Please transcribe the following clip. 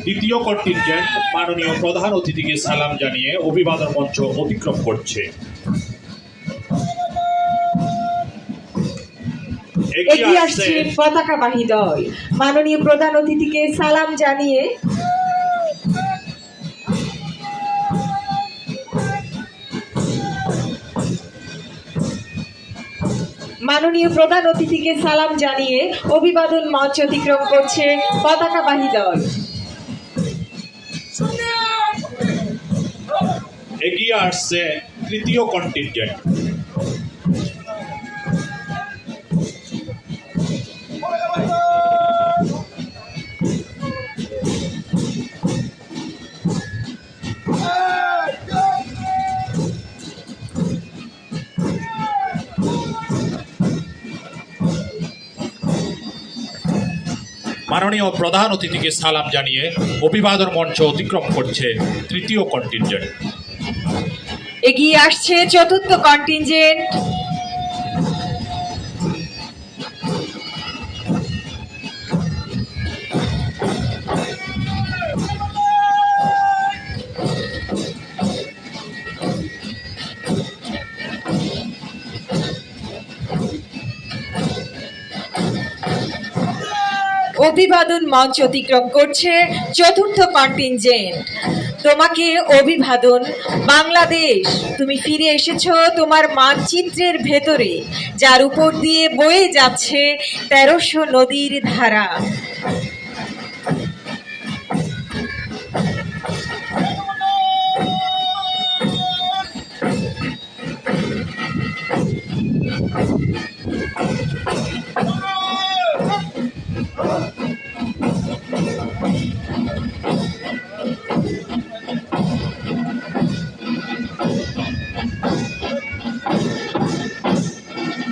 দ্বিতীয় কন্টিনজেন্ট মাননীয় প্রধান অতিথিকে সালাম জানিয়ে অভিবাদন মঞ্চ অতিক্রম করছে। এগিয়ে আসছে পতাকাবাহী দল মাননীয় প্রধান অতিথিকে সালাম জানিয়ে মাননীয় প্রধান অতিথিকে সালাম জানিয়ে অভিবাদন মঞ্চ অতিক্রম করছে পতাকাবাহী দল। এগিয়ে আসছে তৃতীয় কন্টিনজেন্ট। মাননীয় প্রধান অতিথিকে সালাম জানিয়ে অভিবাদন মঞ্চ অতিক্রম করছে তৃতীয় কন্টিনজেন্ট। এগিয়ে আসছে চতুর্থ কন্টিনজেন্ট। অভিবাদন মঞ্চ অতিক্রম করছে চতুর্থ কন্টিনজেন্ট। তোমাকে অভিবাদন বাংলাদেশ। তুমি ফিরে এসেছো তোমার মানচিত্রের ভেতরে, যার উপর দিয়ে বয়ে যাচ্ছে 1300 নদীর ধারা।